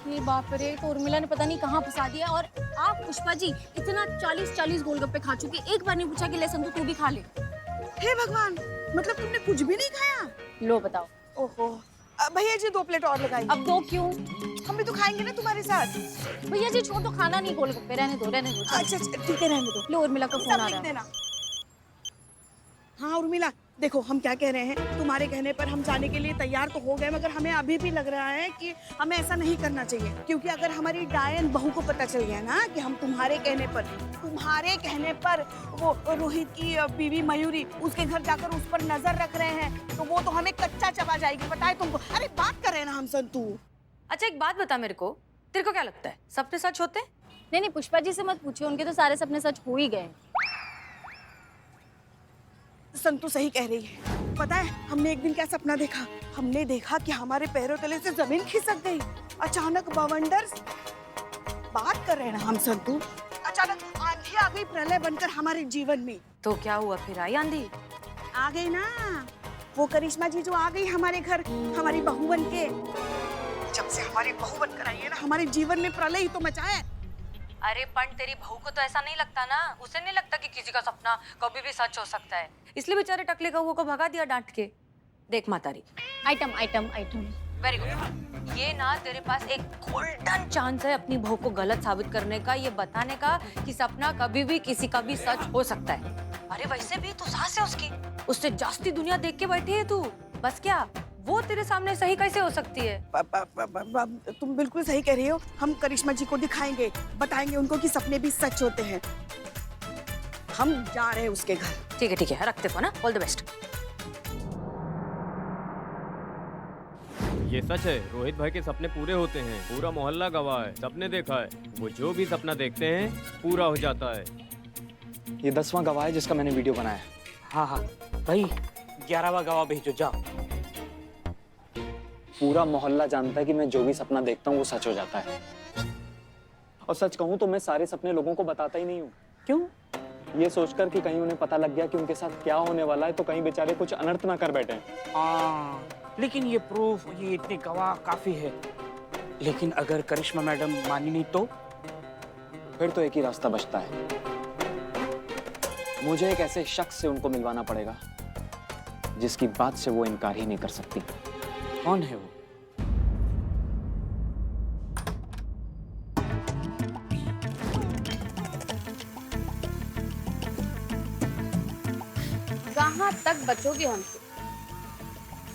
ये बाप रे, तो उर्मिला ने पता नहीं कहाँ फंसा दिया। और आप पुष्पा जी इतना 40-40 गोलगप्पे खा चुके, एक बार नहीं पूछा कि ले संतु तू भी खा ले। हे भगवान, मतलब तुमने कुछ भी नहीं खाया? लो बताओ। ओहो, भैया जी 2 प्लेट और लगाइए। अब दो क्यों? हम भी तो खाएंगे ना तुम्हारे साथ। भैया जी छोड़ दो, खाना नहीं गोलगप्पे, रहने दो रहने दो। अच्छा ठीक है, रहने दो। लो उर्मिला का फोन सब आ लिख रहा है। देना। हाँ उर्मिला, देखो हम क्या कह रहे हैं, तुम्हारे कहने पर हम जाने के लिए तैयार तो हो गए, मगर हमें अभी भी लग रहा है कि हमें ऐसा नहीं करना चाहिए, क्योंकि अगर हमारी डायन बहू को पता चल गया ना कि हम तुम्हारे कहने पर वो रोहित की बीवी मयूरी उसके घर जाकर उस पर नजर रख रहे हैं, तो वो तो हमें कच्चा चबा जाएगी, पता है तुमको। अरे बात कर रहे हैं ना हम संतू। अच्छा एक बात बता मेरे को, तेरे को क्या लगता है सपने सच होते हैं? नहीं नहीं, पुष्पा जी से मत पूछिए, उनके तो सारे सपने सच हो ही गए। संतू सही कह रही है। पता है हमने एक दिन क्या सपना देखा? हमने देखा कि हमारे पैरों तले से जमीन खिसक गई। अचानक बवंडर बात कर रहे हैं ना हम संतू। अचानक आंधी आ गई प्रलय बनकर हमारे जीवन में। तो क्या हुआ फिर? आई आंधी? आ गई ना, वो करिश्मा जी जो आ गई हमारे घर, हमारी बहू बन के। जब से हमारी बहू बनकर आई है ना, हमारे जीवन में प्रलय ही तो मचा है। अरे पण तेरी बहू को तो ऐसा नहीं लगता ना, उसे नहीं लगता कि किसी का सपना कभी भी सच हो सकता है, इसलिए बेचारे टकले कौओं को भगा दिया डांट के। देख मातारी, item item item. Very good. ये ना तेरे पास एक गोल्डन चांस है अपनी बहू को गलत साबित करने का, ये बताने का कि सपना कभी भी किसी का भी सच हो सकता है। अरे वैसे भी तू सास है उसकी, उससे जास्ती दुनिया देख के बैठी है तू। बस क्या वो तेरे सामने सही कैसे हो सकती है? तुम बिल्कुल सही कह रही हो। हम करिश्मा जी को दिखाएंगे, बताएंगे उनको कि सपने भी सच होते हैं। हम जा रहे हैं उसके घर। ठीक है रखते हो ना। All the best. ये सच है, रोहित भाई के सपने पूरे होते हैं, पूरा मोहल्ला गवाह है, सबने देखा है। वो जो भी सपना देखते हैं पूरा हो जाता है। ये 10वां गवाह है जिसका मैंने वीडियो बनाया। हाँ भाई 11वां गवाह भेजो जाओ। पूरा मोहल्ला जानता है कि मैं जो भी सपना देखता हूँ वो सच हो जाता है। और सच कहूँ तो मैं सारे सपने लोगों को बताता ही नहीं हूँ। क्यों? ये सोचकर कि कहीं उन्हें पता लग गया कि उनके साथ क्या होने वाला है तो कहीं बेचारे कुछ अनर्थ ना कर बैठे। हाँ, लेकिन ये प्रूफ, ये इतने गवाह काफी है। लेकिन अगर करिश्मा मैडम मानी नहीं तो? फिर तो एक ही रास्ता बचता है, मुझे एक ऐसे शख्स से उनको मिलवाना पड़ेगा जिसकी बात से वो इनकार ही नहीं कर सकती। कौन है वो? कहाँ तक बचोगे हमसे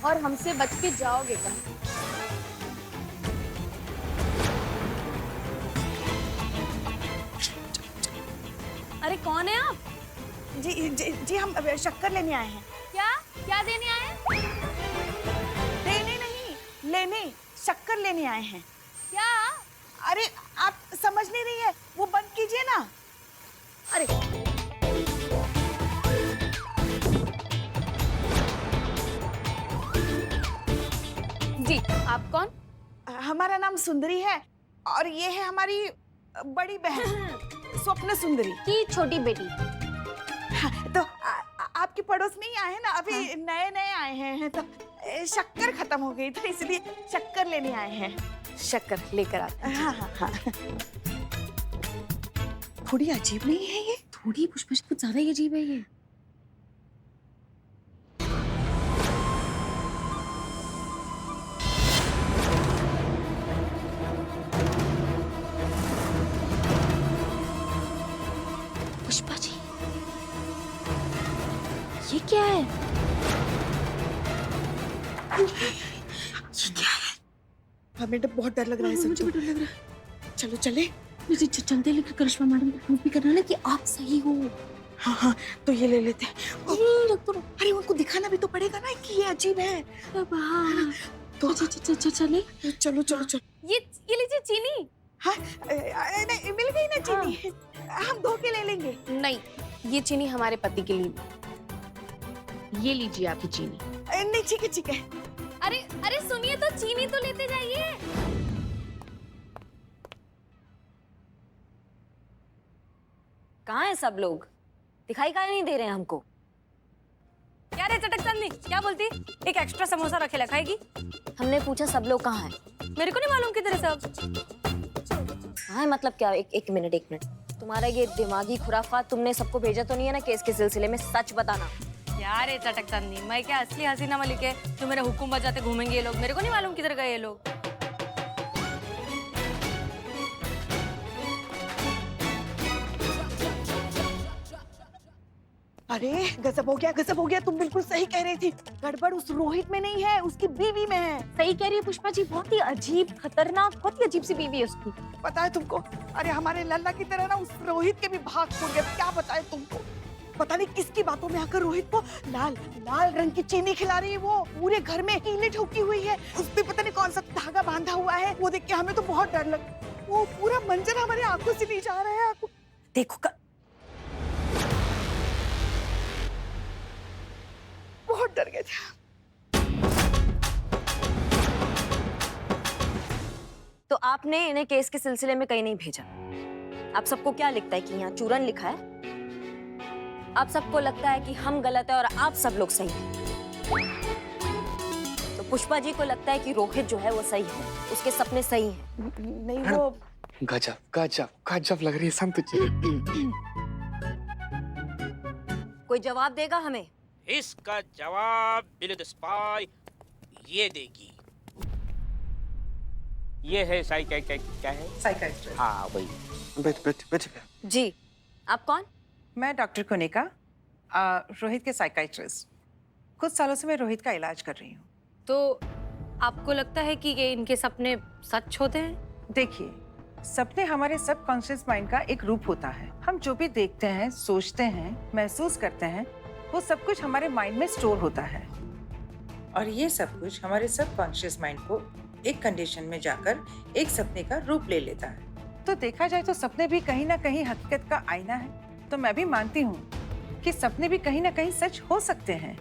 और हमसे बच के जाओगे कहाँ? अरे कौन है आप? जी हम शक्कर लेने आए हैं। क्या देने आए हैं? देने नहीं, लेने, शक्कर लेने आए हैं। क्या? अरे आप समझ नहीं रही है, वो बंद कीजिए ना। अरे जी, आप कौन? हमारा नाम सुंदरी है और ये है हमारी बड़ी बहन स्वप्न सुंदरी की छोटी बेटी। हाँ, तो आपकी पड़ोस में ही आए हैं ना, अभी नए नए आए हैं, तो शक्कर खत्म हो गई तो इसलिए शक्कर लेने आए हैं। शक्कर लेकर आते। हाँ। थोड़ी अजीब नहीं है ये? थोड़ी पुष्पा कुछ ज्यादा ही अजीब है ये। पुष्पा जी, ये क्या है? हमें तो बहुत डर लग रहा है। मुझे भी डर लग रहा है। चलो चले। मुझे चलते लेकर करिश्मा मैडम को प्रूफ भी करना ना कि आप सही हो। हाँ, तो ये ले लेते हैं। रख दो। अरे उनको दिखाना भी तो पड़ेगा ना कि ये अजीब है। अब हाँ, तो चले। चलो। ये लीजिए चीनी। हाँ, नहीं मिल गई ना चीनी। हम धो के ले लेंगे। नहीं, ये चीनी हमारे पति के लिए। ये लीजिए आपकी चीनी। नहीं ठीक है। अरे सुनिए तो, चीनी तो लेते जाइए। कहाँ है सब लोग? दिखाई काहे नहीं दे रहे हैं हमको? क्या रे चटक चांदनी, क्या बोलती? एक एक्स्ट्रा समोसा रखेला, खाएगी? हमने पूछा सब लोग कहाँ हैं? मेरे को नहीं मालूम किधर है सब। कहाँ है मतलब क्या? एक मिनट। तुम्हारा ये दिमागी खुराफात तुमने सबको भेजा तो नहीं है ना केस के सिलसिले में? सच बताना। यार ये चटक चांदनी, मैं क्या असली हसीना मलिक है जो मेरे हुक्म बजाते घूमेंगे ये लोग? मेरे को नहीं मालूम किधर गए ये लोग। अरे गजब हो गया, तुम बिल्कुल सही कह रही थी। गड़बड़ उस रोहित में नहीं है, उसकी बीवी में है। सही कह रही है पुष्पा जी, बहुत ही अजीब, खतरनाक, बहुत ही अजीब सी बीवी है उसकी। पता है तुमको? अरे हमारे लल्ला की तरह ना उस रोहित के भी भाग फूट गए। क्या बताए तुमको? पता नहीं किसकी बातों में आकर रोहित को लाल रंग की चीनी खिला रही है। वो पूरे घर में कीले ठोकी हुई है, उस पे पता नहीं कौन सा धागा बांधा हुआ है। वो देख के हमें तो बहुत डर लग, वो पूरा मंजर हमारे आंखों से नहीं जा रहा है। देखो बहुत डर गए थे। तो आपने इन्हें केस के सिलसिले में कहीं नहीं भेजा। आप सबको क्या लिखता है कि यहाँ चूरन लिखा है? आप सबको लगता है कि हम गलत है और आप सब लोग सही हैं। तो पुष्पा जी को लगता है कि रोहित जो है वो सही है, उसके सपने सही हैं। नहीं वो गजब लग रही है सन तुझे। कोई जवाब देगा हमें? इसका जवाब बिल द स्पाई ये देगी। ये है क्या है? साइकाइट्रिस्ट। हाँ वही। बैठ। जी, आप कौन? मैं डॉक्टर कुनिका, रोहित के साइकाइट्रिस्ट। कुछ सालों से मैं रोहित का इलाज कर रही हूँ। तो आपको लगता है कि ये इनके सपने सच होते हैं? देखिए, सपने हमारे सबकॉन्शियस माइंड का एक रूप होता है। हम जो भी देखते हैं, सोचते हैं, महसूस करते हैं, वो सब कुछ हमारे माइंड में स्टोर होता है और ये सब कुछ हमारे सबकॉन्शियस माइंड को एक कंडीशन में जाकर एक सपने का रूप ले लेता है। तो देखा जाए तो सपने भी कहीं ना कहीं हकीकत का आईना है। तो मैं भी मानती हूँ कि सपने भी कहीं ना कहीं सच हो सकते हैं।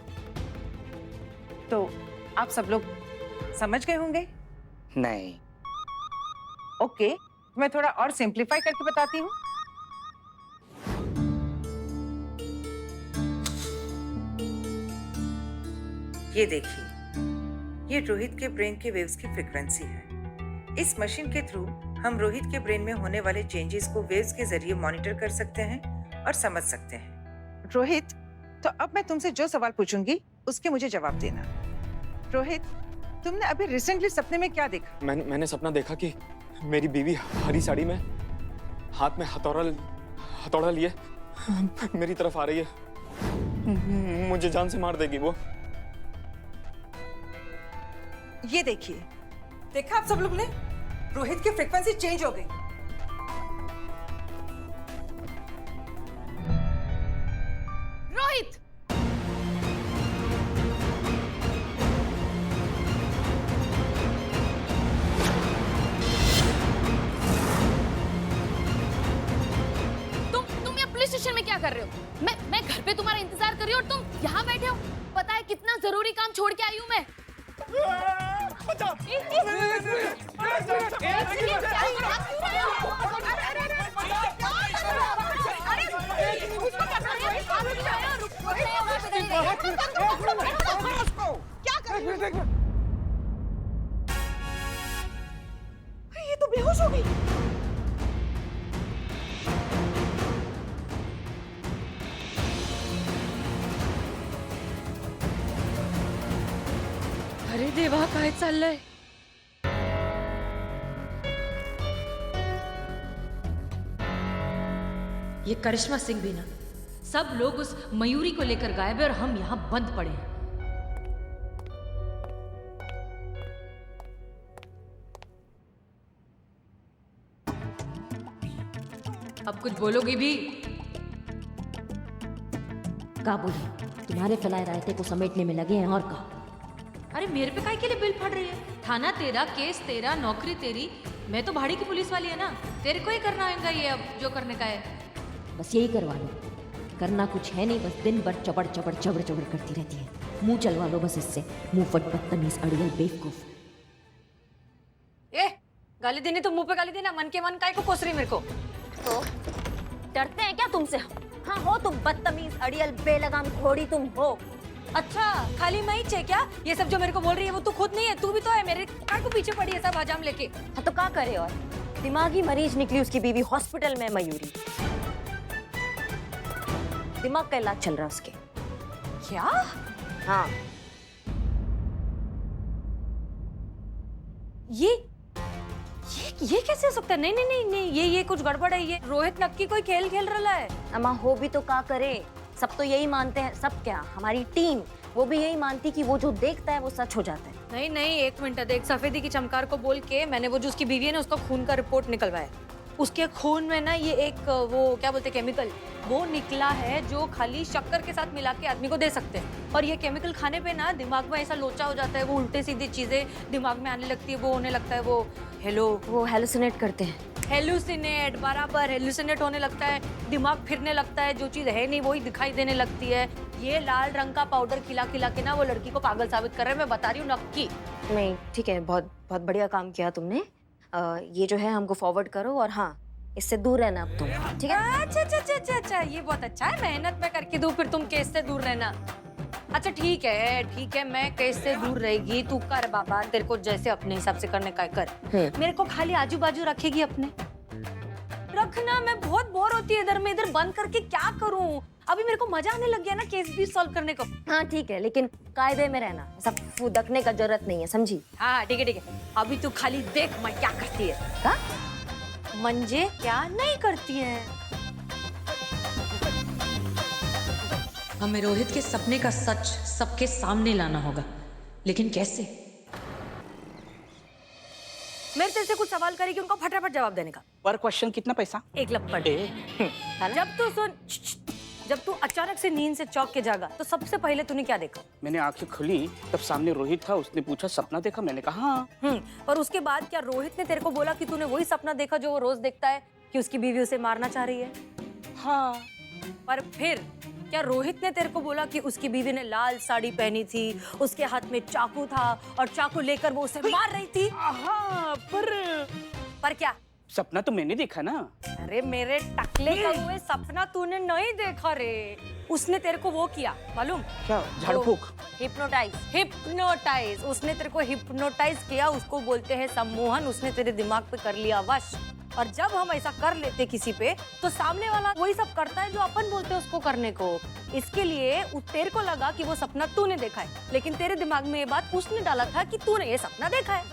तो आप सब लोग समझ गए होंगे? नहीं। ओके, मैं थोड़ा और सिंप्लीफाई करके बताती हूँ। ये देखिए, ये रोहित के ब्रेन के वेव्स की फ्रीक्वेंसी है। इस मशीन के थ्रू हम रोहित के ब्रेन में होने वाले चेंजेस को वेव्स के जरिए मॉनिटर कर सकते हैं और समझ सकते हैं। रोहित, तो अब मैं तुमसे जो सवाल पूछूंगी उसके मुझे जवाब देना। रोहित, तुमने अभी रिसेंटली सपने में क्या देखा? मैंने सपना देखा कि मेरी बीवी हरी साड़ी में हाथ में हथौड़ा लिए मेरी तरफ आ रही है। मुझे जान से मार देगी वो। ये देखिए, देखा आप सब लोग ने? रोहित की फ्रीक्वेंसी चेंज हो गई। रोहित! तुम यहाँ पुलिस स्टेशन में क्या कर रहे हो? मैं घर पे तुम्हारा इंतजार कर रही हूँ और तुम यहाँ बैठे हो। पता है कितना जरूरी काम छोड़ के आई हूँ मैं। क्या कर रही हो? ये तो बेहोश हो गई। अरे देवा, काय चाललंय? ये करिश्मा सिंह भी ना, सब लोग उस मयूरी को लेकर गायब है और हम यहाँ बंद पड़े हैं। अब कुछ बोलोगी भी? का बोली? तुम्हारे फैलाए रायते को समेटने में लगे हैं और का? अरे मेरे पे काय के लिए बिल फाड़ रही है? थाना तेरा, केस तेरा, नौकरी तेरी। मैं तो भाड़ी की पुलिस वाली है ना, तेरे को ही करना होगा ये अब जो करने का है। बस यही करवा लो, करना कुछ है नहीं, बस दिन भर चबड़ करती रहती है। मुंह चलवा लो बस इससे, मुंह फट बदतमीज अड़ियल बेवकूफ। ए, गाली देनी तो मुंह पे गाली देना, मन के मन काय को कोस रही मेरे को। तो डरते हैं क्या तुमसे? हाँ हो तुम बदतमीज, अड़ियल, बेलगाम घोड़ी तुम हो। अच्छा खाली मैं ही है क्या? ये सब जो मेरे को बोल रही है वो तू खुद नहीं है, तू भी तो है। मेरे कार को पीछे पड़ी है सब हजाम लेके। हाँ तो क्या करे और दिमागी मरीज निकली उसकी बीवी हॉस्पिटल में मयूरी। दिमाग का इलाज चल रहा है उसके। क्या? हाँ ये कैसे हो सकता है? नहीं नहीं नहीं नहीं, ये कुछ गड़बड़ है। ये रोहित नक्की कोई खेल खेल रहा है। अम्मा हो भी तो क्या करे, सब तो यही मानते हैं। सब क्या, हमारी टीम वो भी यही मानती कि वो जो देखता है वो सच हो जाता है। नहीं नहीं, एक मिनट, देख सफेदी की चमकार को बोल के मैंने वो जो उसकी बीवी है ना उसका खून का रिपोर्ट निकलवाया। उसके खून में ना ये एक वो क्या बोलते हैं केमिकल वो निकला है जो खाली शक्कर के साथ मिला के आदमी को दे सकते हैं। और ये केमिकल खाने पे ना दिमाग में ऐसा लोचा हो जाता है, वो उल्टे सीधी चीजें दिमाग में आने लगती है, वो होने लगता है वो वो हेलुसिनेट करते हैं। हेलुसिनेट, बराबर हेलुसिनेट होने लगता है, दिमाग फिरने लगता है, जो चीज है नहीं वही दिखाई देने लगती है। ये लाल रंग का पाउडर खिला खिला के ना वो लड़की को पागल साबित कर रहे हैं, मैं बता रही हूँ नक्की। नहीं ठीक है, बहुत बहुत बढ़िया काम किया तुमने। ये जो है हमको फॉरवर्ड करो और हाँ इससे दूर रहना अब तुम, ठीक है? अच्छा, ये बहुत अच्छा है। मेहनत मैं करके दूं फिर तुम केस से दूर रहना। अच्छा ठीक है, मैं केस से दूर रहेगी, तू कर बाबा, तेरे को जैसे अपने हिसाब से करने का कर। मेरे को खाली आजू बाजू रखेगी अपने, रखना। मैं बहुत बोर होती है इधर में इधर बंद करके, क्या करूं? अभी मेरे को मजा आने लग गया ना केस भी सॉल्व करने को। हाँ ठीक है, लेकिन कायदे में रहना, सब फुदकने का जरूरत नहीं है, समझी? हाँ ठीक है। अभी तू खाली देख मैं क्या करती है। का? मंजे क्या नहीं करती है। हमें रोहित के सपने का सच सबके सामने लाना होगा, लेकिन कैसे? मेरे तेरे से कुछ सवाल करेगी, उनको फटाफट जवाब देने का। पर क्वेश्चन कितना पैसा? 1 लपड़। जब तू अचानक से नींद से चौंक के जागा तो सबसे पहले तूने क्या देखा? मैंने आंखें खुली तब सामने रोहित था, उसने पूछा सपना देखा, मैंने कहा हाँ। और उसके बाद क्या रोहित ने तेरे को बोला कि तूने वही सपना देखा जो वो रोज देखता है, कि उसकी बीवी उसे मारना चाह रही है? हाँ। पर फिर क्या रोहित ने तेरे को बोला कि उसकी बीवी ने लाल साड़ी पहनी थी, उसके हाथ में चाकू था और चाकू लेकर वो उसे मार रही थी? हाँ, पर क्या सपना तो मैंने देखा ना। अरे मेरे टकले का हुए सपना तूने नहीं देखा रे। उसने तेरे को वो किया मालूम? क्या? झाड़ फूक? हिप्नोटाइज। उसने तेरे को हिप्नोटाइज किया, उसको बोलते हैं सम्मोहन। उसने तेरे दिमाग पे कर लिया वश। और जब हम ऐसा कर लेते किसी पे तो सामने वाला वही सब करता है जो अपन बोलते हैं उसको करने को। इसके लिए तेरे को लगा कि वो सपना तूने देखा है, लेकिन तेरे दिमाग में ये बात उसने डाला था कि तूने ये सपना देखा है।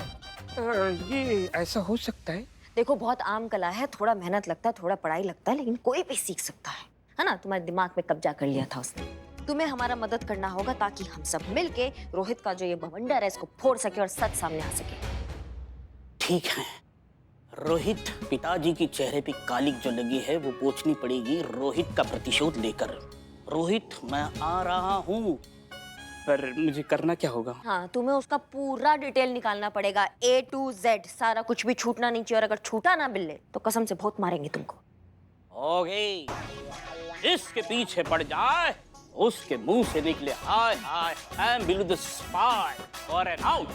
ये ऐसा हो सकता है? देखो बहुत आम कला है, थोड़ा मेहनत लगता है, थोड़ा पढ़ाई लगता है, लेकिन कोई भी सीख सकता है ना? तुम्हारे दिमाग में कब्जा कर लिया था उसने। तुम्हें हमारा मदद करना होगा ताकि हम सब मिलके रोहित का जो ये बवंडर है इसको फोड़ सके और सच सामने आ सके। ठीक है, रोहित पिताजी की चेहरे पे कालिक जो लगी है वो पोंछनी पड़ेगी रोहित का प्रतिशोध लेकर। रोहित मैं आ रहा हूँ। पर मुझे करना क्या होगा? हाँ तुम्हें उसका पूरा डिटेल निकालना पड़ेगा, A to Z, सारा कुछ भी छूटना नहीं चाहिए। और अगर छूटा ना बिल्ले तो कसम से बहुत मारेंगे तुमको। ओके, इसके पीछे पड़ जाए, उसके मुंह से निकले हाय हाय आई एम बिलू द स्पाई और एन आउट।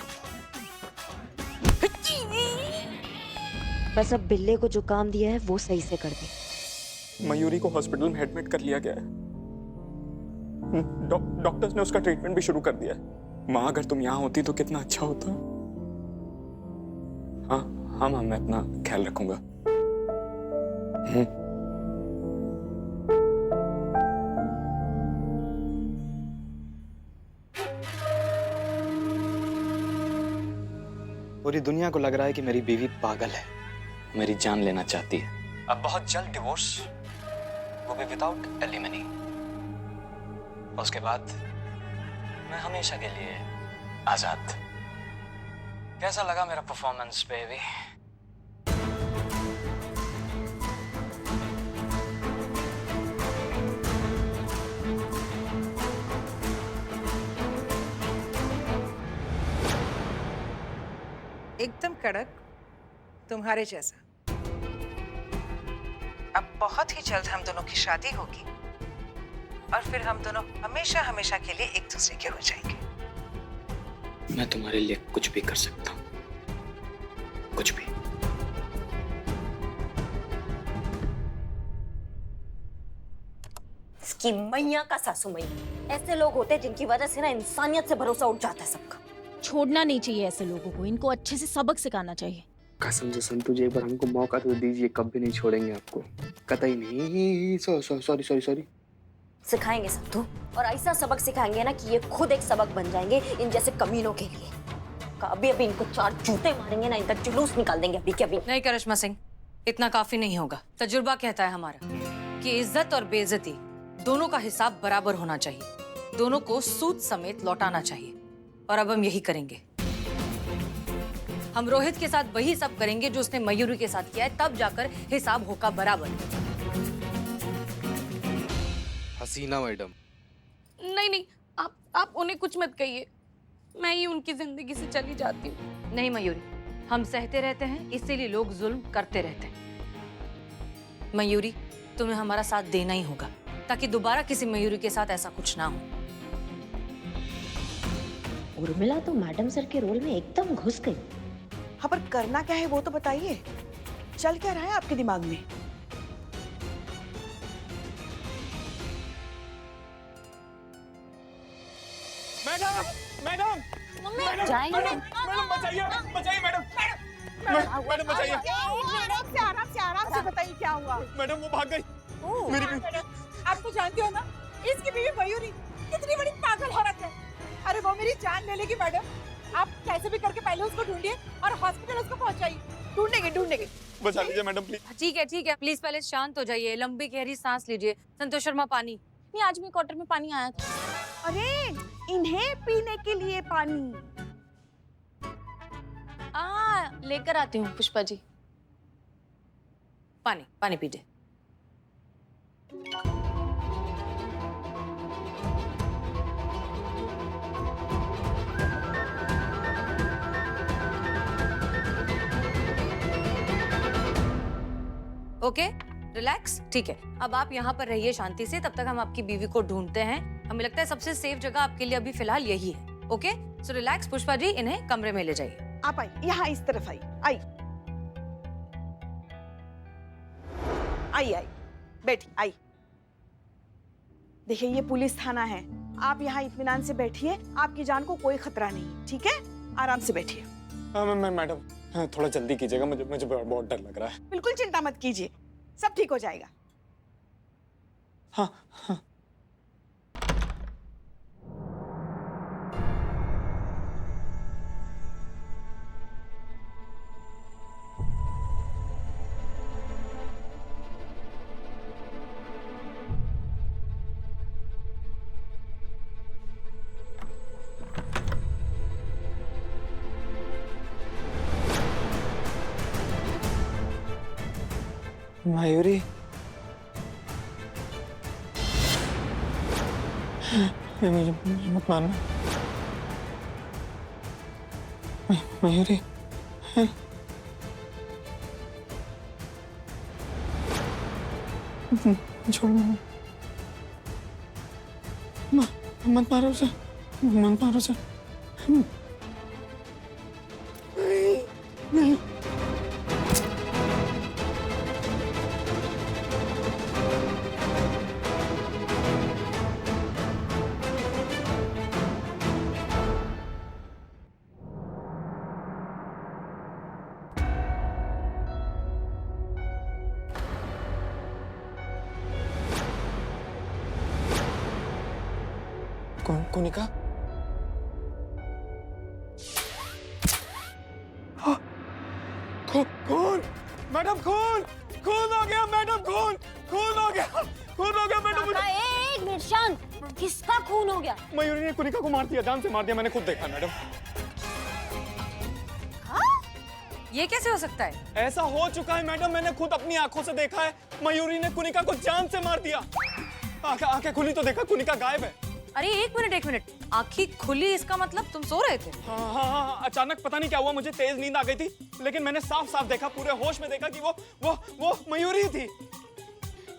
बस अब बिल्ले को जो काम दिया है वो सही से कर दे। मयूरी को हॉस्पिटल में एडमिट कर लिया गया है। डॉक्टर्स ने उसका ट्रीटमेंट भी शुरू कर दिया है। माँ अगर तुम यहाँ होती तो कितना अच्छा होता। हाँ हाँ माँ, मैं अपना ख्याल रखूंगा। पूरी दुनिया को लग रहा है कि मेरी बीवी पागल है, मेरी जान लेना चाहती है। अब बहुत जल्द डिवोर्स, वो भी विदाउट एलिमनी। उसके बाद मैं हमेशा के लिए आजाद। कैसा लगा मेरा परफॉर्मेंस बेबी? एकदम कड़क, तुम्हारे जैसा। अब बहुत ही जल्द हम दोनों की शादी होगी और फिर हम दोनों हमेशा हमेशा के लिए एक दूसरे के हो जाएंगे। मैं तुम्हारे लिए कुछ भी कर सकता हूँ, कुछ भी। इसकी मैया का सासू मैया। ऐसे लोग होते हैं जिनकी वजह से ना इंसानियत से भरोसा उठ जाता है सबका। छोड़ना नहीं चाहिए ऐसे लोगों को, इनको अच्छे से सबक सिखाना चाहिए। कसम से संतु जी, एक बार हमको मौका तो दीजिए, कभी नहीं छोड़ेंगे आपको, कतई नहीं। सॉरी। सिखाएंगे संतु, और ऐसा सबक सिखाएंगे ना कि ये खुद एक सबक बन जाएंगे इन जैसे कमीनों के लिए। अभी इनको 4 जूते मारेंगे ना, इनका जुलूस निकाल देंगे अभी के अभी। नहीं करिश्मा सिंह, इतना काफी नहीं होगा। तजुर्बा कहता है हमारा कि इज्जत और बेइज्जती दोनों का हिसाब बराबर होना चाहिए, दोनों को सूद समेत लौटाना चाहिए, और अब हम यही करेंगे। हम रोहित के साथ वही सब करेंगे जो उसने मयूरी के साथ किया है, तब जाकर हिसाब होगा बराबर। हसीना मैडम। नहीं, आप उन्हें कुछ मत कहिए, मैं ही उनकी जिंदगी से चली जाती हूँ। नहीं मयूरी, हम सहते रहते हैं, इसीलिए लोग जुल्म करते रहते हैं। मयूरी, तुम्हें हमारा साथ देना ही होगा ताकि दोबारा किसी मयूरी के साथ ऐसा कुछ ना हो। उर्मिला तो मैडम सर के रोल में एकदम घुस गई। हाँ, पर करना क्या है वो तो बताइए। चल क्या रहा है आपके दिमाग में? मैडम जाएंगे बचाइए मैडम। मैडम बचाइए। आराम से बताइए क्या हुआ। मैडम वो भाग गई। मेरी आप तो जानते हो ना, इसकी बीवी मयूरी कितनी बड़ी पागल औरत है। अरे वो मेरी जान ले लेगी मैडम। आप कैसे भी करके पहले उसको ढूंढिए और हॉस्पिटल उसको पहुंचाइए। ढूंढेंगे। बचा लीजिए मैडम प्लीज। ठीक है, प्लीज पहले शांत हो जाइए, लंबी गहरी सांस लीजिए। संतोष शर्मा, पानी। नहीं, आज मेरे क्वार्टर में पानी आया था। अरे इन्हें पीने के लिए पानी। लेकर आती हूँ पुष्पा जी। पानी पीजिए। Okay, relax. ठीक है, अब आप यहाँ पर रहिए शांति से, तब तक हम आपकी बीवी को ढूंढते हैं। हमें लगता है सबसे सेफ जगह आपके लिए अभी फिलहाल यही है। Okay, so relax. Pushpa ji, इन्हें कमरे में ले जाइए। आप आई, यहाँ इस तरफ आई। बैठी आई। देखिए ये पुलिस थाना है, आप यहाँ इत्मीनान से बैठिए, आपकी जान को कोई खतरा नहीं, ठीक है? आराम से बैठिए। मैडम थोड़ा जल्दी कीजिएगा, मुझे बहुत डर लग रहा है। बिल्कुल चिंता मत कीजिए, सब ठीक हो जाएगा। हाँ। मयूरी, मुझे मत मारना। मयूरी, छोड़ मत मारो उसे, नहीं। कुनिका? खून मैडम, खून हो गया मैडम, खून हो गया मैडम। एक मिनट शांत, किसका खून हो गया? मयूरी ने कुनिका को मार दिया, जान से मार दिया, मैंने खुद देखा मैडम। ये कैसे हो सकता है? ऐसा हो चुका है मैडम, मैंने खुद अपनी आंखों से देखा है। मयूरी ने कुनिका को जान से मार दिया। आंखें खुली तो देखा कुनिका गायब है। अरे एक मिनट, आंखें खुली इसका मतलब तुम सो रहे थे? हाँ, अचानक पता नहीं क्या हुआ, मुझे तेज नींद आ गई थी, लेकिन मैंने साफ देखा, पूरे होश में देखा कि वो मयूरी थी।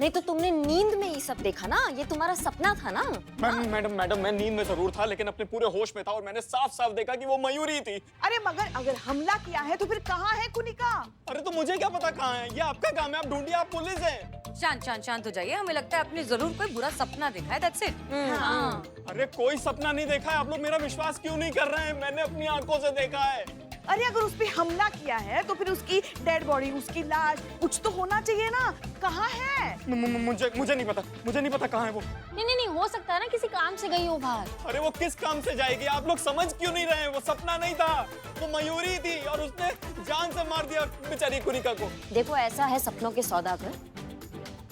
नहीं तो तुमने नींद में ये सब देखा ना, ये तुम्हारा सपना था ना? मैडम मैं नींद में जरूर था, लेकिन अपने पूरे होश में था और मैंने साफ देखा कि वो मयूरी थी। अरे मगर अगर हमला किया है तो फिर कहाँ है कुनिका? अरे तो मुझे क्या पता कहाँ है, ये आपका काम है, आप ढूंढिए, आप पुलिस हैं। शांत शांत शांत हो जाइए। हमें लगता है आपने जरूर कोई बुरा सपना देखा है, दैट्स इट। हाँ। अरे कोई सपना नहीं देखा है। आप लोग मेरा विश्वास क्यों नहीं कर रहे हैं? मैंने अपनी आंखों से देखा है। अरे अगर उस पे हमला किया है तो फिर उसकी डेड बॉडी, उसकी लाश कुछ तो होना चाहिए ना। कहाँ है? मुझे नहीं पता, मुझे नहीं पता कहाँ है वो। नहीं, हो सकता है ना किसी काम से गई हो बाहर। अरे वो किस काम से जाएगी? आप लोग समझ क्यों नहीं रहे हैं? वो सपना नहीं था, वो मयूरी थी और उसने जान से मार दिया बेचारी कुनिका को। देखो ऐसा है सपनों के सौदागर,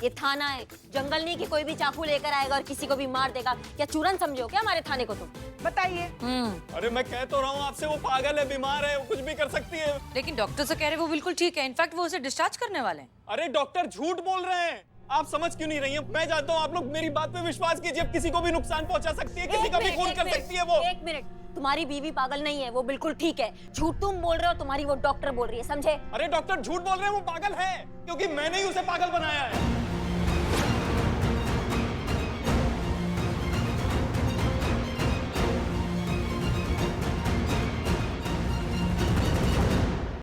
ये थाना है, जंगल नहीं कि कोई भी चाकू लेकर आएगा और किसी को भी मार देगा। क्या चूरन समझो क्या हमारे थाने को तुम? बताइए। अरे मैं कह तो रहा हूँ आपसे, वो पागल है, बीमार है, वो कुछ भी कर सकती है। लेकिन डॉक्टर से कह रहे वो बिल्कुल ठीक है। इनफैक्ट वो उसे डिस्चार्ज करने वाले हैं। अरे डॉक्टर झूठ बोल रहे हैं। आप समझ क्यों नहीं रही हैं? मैं जानता हूँ, आप लोग मेरी बात पे विश्वास कीजिए। अब किसी को भी नुकसान पहुंचा सकती है, किसी का भी खून कर सकती है वो। एक मिनट, तुम्हारी बीवी पागल नहीं है, वो बिल्कुल ठीक है। झूठ तुम बोल रहे हो, तुम्हारी वो डॉक्टर बोल रही है, समझे? अरे डॉक्टर झूठ बोल रहे हैं, वो पागल है क्योंकि मैंने ही उसे पागल बनाया है।